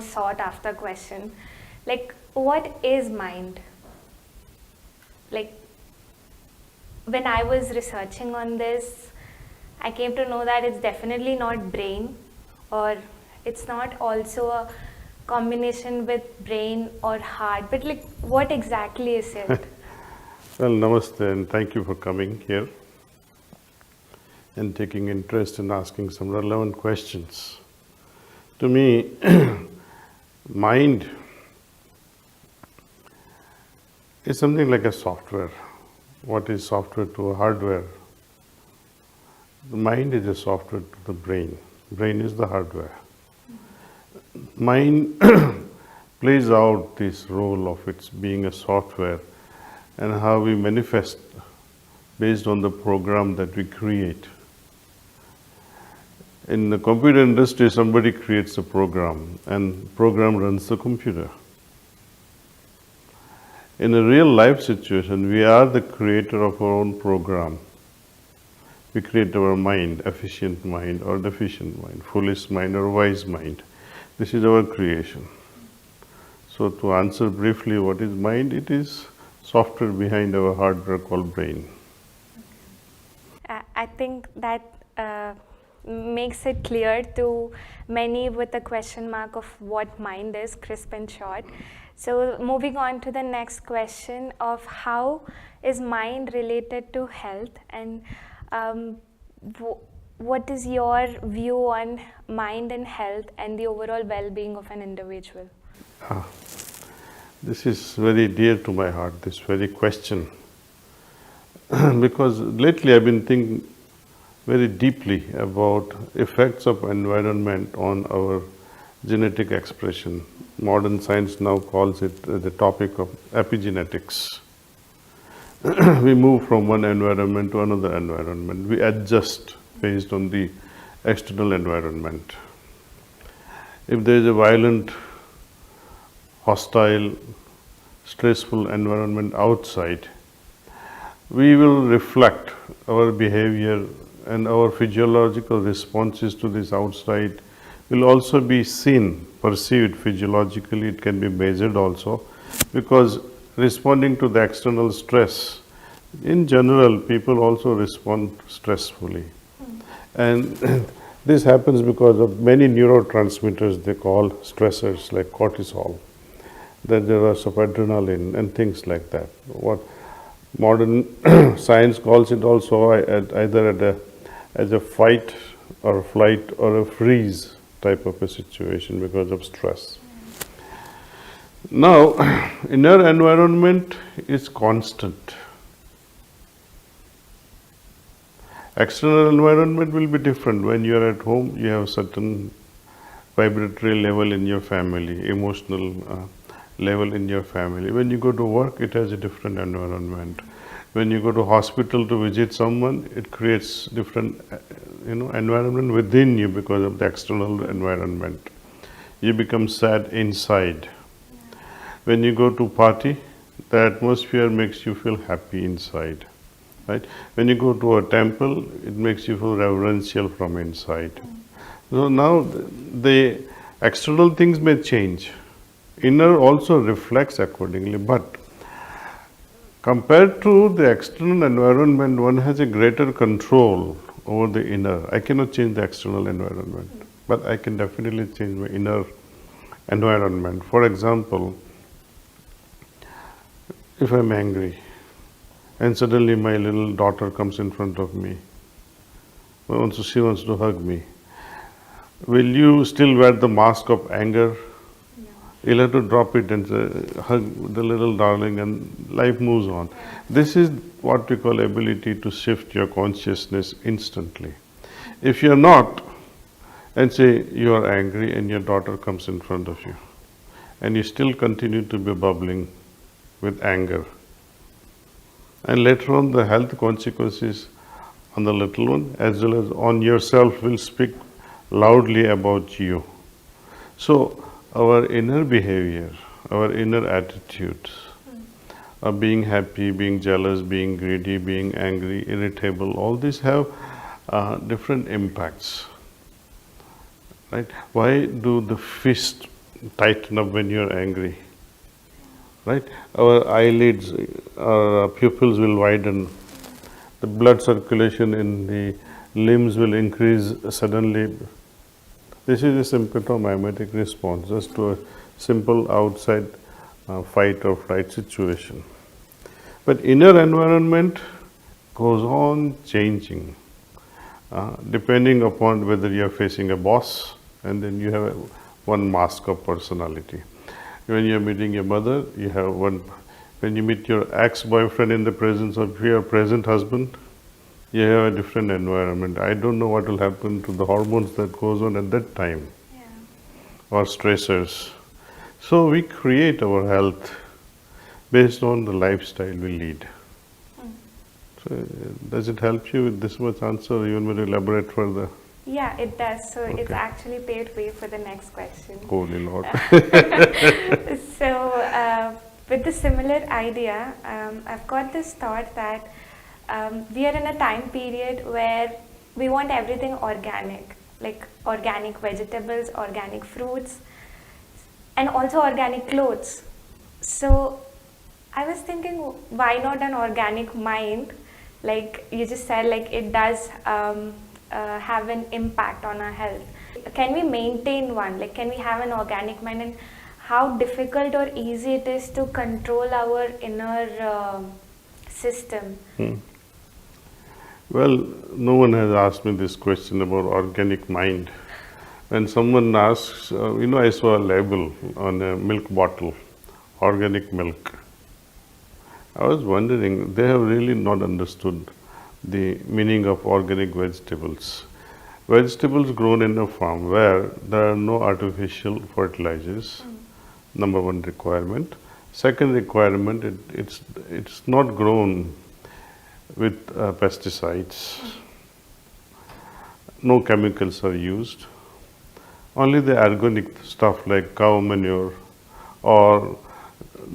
sought after question. Like, what is mind? Like, when I was researching on this, I came to know that it's definitely not brain, or it's not also a combination with brain or heart, but like, what exactly is it? Well, namaste, and thank you for coming here and taking interest in asking some relevant questions. To me, mind is something like a software. What is software to a hardware? The mind is a software to the brain. Brain is the hardware. Mind plays out this role of its being a software and how we manifest based on the program that we create. In the computer industry, somebody creates a program and program runs the computer. In a real life situation, we are the creator of our own program. We create our mind, efficient mind or deficient mind, foolish mind or wise mind. This is our creation. So to answer briefly what is mind, it is software behind our hardware called brain. I think that makes it clear to many with a question mark of what mind is, crisp and short. So moving on to the next question of how is mind related to health, and what is your view on mind and health and the overall well-being of an individual? This is very dear to my heart, this very question. Because lately I've been thinking very deeply about effects of environment on our genetic expression. Modern science now calls it the topic of epigenetics. We move from one environment to another environment. We adjust based on the external environment. If there is a violent, hostile, stressful environment outside, we will reflect our behavior and our physiological responses to this outside will also be seen, perceived physiologically. It can be measured also, because responding to the external stress, in general, people also respond stressfully. And this happens because of many neurotransmitters they call stressors, like cortisol. Then there are of adrenaline and things like that. What modern science calls it also either as a fight or flight or a freeze type of a situation because of stress. Now, inner environment is constant. External environment will be different. When you are at home, you have certain vibratory level in your family, emotional level in your family. When you go to work, it has a different environment. When you go to hospital to visit someone, it creates different environment within you because of the external environment. You become sad inside. When you go to party, the atmosphere makes you feel happy inside. Right? When you go to a temple, it makes you feel reverential from inside. So now the external things may change. Inner also reflects accordingly, but compared to the external environment, one has a greater control over the inner. I cannot change the external environment, but I can definitely change my inner environment. For example, if I'm angry and suddenly my little daughter comes in front of me, she wants to hug me, will you still wear the mask of anger? You'll have to drop it and hug the little darling, and life moves on. This is what we call ability to shift your consciousness instantly. If you're not, and say you are angry and your daughter comes in front of you, and you still continue to be bubbling with anger, and later on the health consequences on the little one as well as on yourself will speak loudly about you. So our inner behavior, our inner attitudes of being happy, being jealous, being greedy, being angry, irritable, all these have different impacts. Right? Why do the fist tighten up when you're angry, right? Our eyelids, our pupils will widen. The blood circulation in the limbs will increase suddenly. This is a symptomatic response just to a simple outside fight or flight situation. But inner environment goes on changing depending upon whether you are facing a boss and then you have one mask of personality. When you are meeting your mother, you have one. When you meet your ex-boyfriend in the presence of your present husband, you have a different environment. I don't know what will happen to the hormones that goes on at that time, Yeah. or stressors. So we create our health based on the lifestyle we lead. So does it help you with this much answer, or you want me to elaborate further? Yeah, it does. So it's Okay. actually paved way for the next question. Holy Lord. So, with the similar idea, I've got this thought that we are in a time period where we want everything organic, like organic vegetables, organic fruits, and also organic clothes. So, I was thinking, why not an organic mind? Like you just said, like it does have an impact on our health. Can we maintain one? Like, can we have an organic mind? And how difficult or easy it is to control our inner system? Well, no one has asked me this question about organic mind. When someone asks, I saw a label on a milk bottle, organic milk. I was wondering, they have really not understood the meaning of organic vegetables. Vegetables grown in a farm where there are no artificial fertilizers, number one requirement. Second requirement, it's not grown with pesticides. No chemicals are used. Only the organic stuff like cow manure, or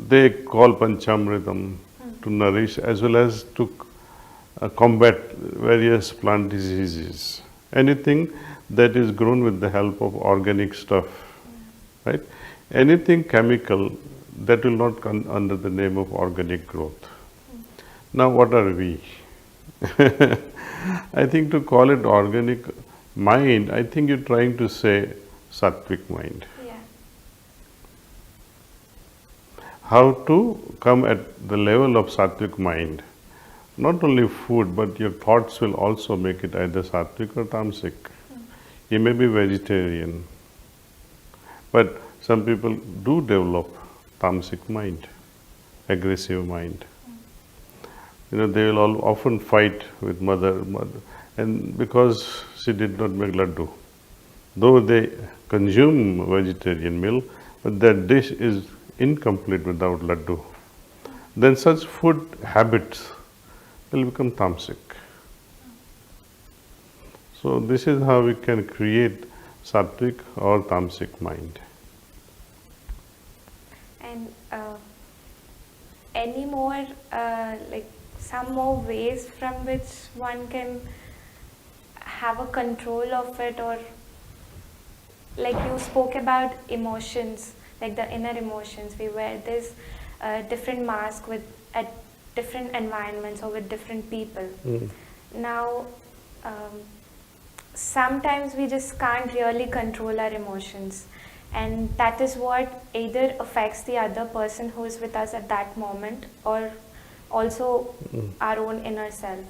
they call panchamritam to nourish as well as to combat various plant diseases. Anything that is grown with the help of organic stuff, right? Anything chemical, that will not come under the name of organic growth. Now, what are we? I think to call it organic mind, I think you're trying to say sattvic mind. Yeah. How to come at the level of sattvic mind? Not only food, but your thoughts will also make it either sattvic or tamasic. You may be vegetarian, but some people do develop tamasic mind, aggressive mind. They will often fight with mother, and because she did not make laddu. Though they consume vegetarian meal, but their dish is incomplete without laddu. Then such food habits will become tamasic. So this is how we can create sattvic or tamasic mind. And any more, like some more ways from which one can have a control of it, or like you spoke about emotions, like the inner emotions. We wear this different mask with at different environments or with different people. Now, sometimes we just can't really control our emotions, and that is what either affects the other person who is with us at that moment, or also our own inner self.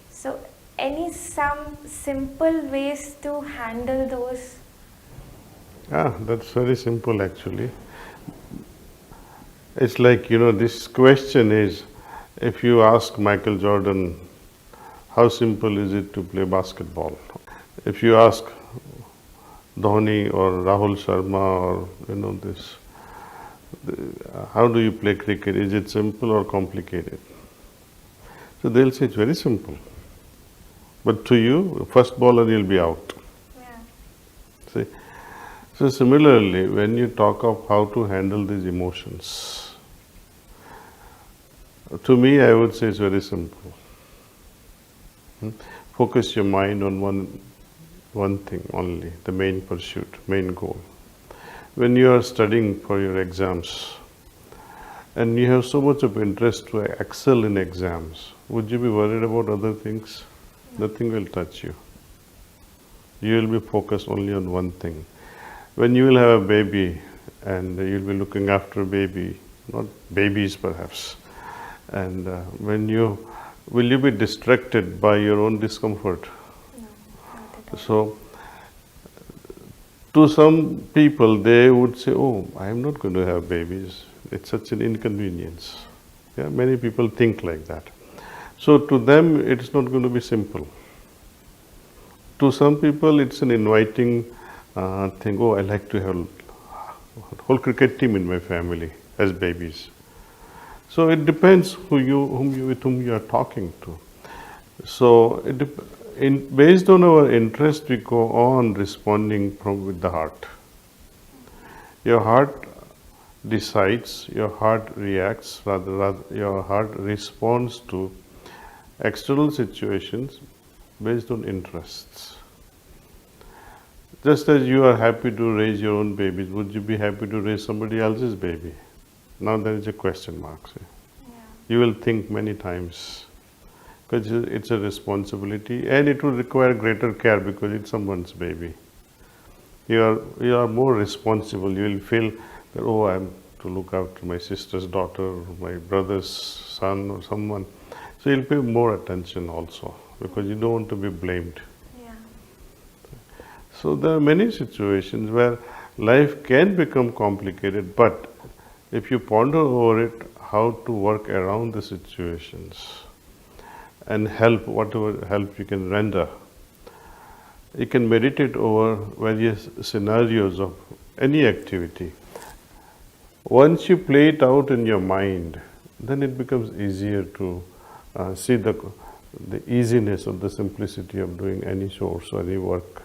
So, some simple ways to handle those? That's very simple actually. It's like, this question is, if you ask Michael Jordan, how simple is it to play basketball? If you ask Dhoni or Rahul Sharma or how do you play cricket? Is it simple or complicated? So they'll say it's very simple. But to you, first bowler you'll be out. Yeah. See? So similarly, when you talk of how to handle these emotions, to me I would say it's very simple. Focus your mind on one thing only, the main pursuit, main goal. When you are studying for your exams and you have so much of interest to excel in exams, would you be worried about other things? Nothing will touch you. You will be focused only on one thing. When you will have a baby and you'll be looking after a baby, not babies perhaps, and will you be distracted by your own discomfort? No, not at all. So, to some people, they would say, "Oh, I am not going to have babies. It's such an inconvenience." Yeah, many people think like that. So, to them, it's not going to be simple. To some people, it's an inviting thing. Oh, I like to have a whole cricket team in my family as babies. So it depends with whom you are talking to. So based on our interest, we go on responding with the heart. Your heart decides, your heart reacts, rather your heart responds to external situations based on interests. Just as you are happy to raise your own babies, would you be happy to raise somebody else's baby? Now there is a question mark. See? Yeah. You will think many times because it's a responsibility and it will require greater care because it's someone's baby. You are more responsible. You will feel that, oh, I am to look after my sister's daughter, or my brother's son, or someone. So you'll pay more attention also because you don't want to be blamed. Yeah. So there are many situations where life can become complicated, but if you ponder over it, how to work around the situations and help, whatever help you can render. You can meditate over various scenarios of any activity. Once you play it out in your mind, then it becomes easier to see the easiness of the simplicity of doing any source or any work.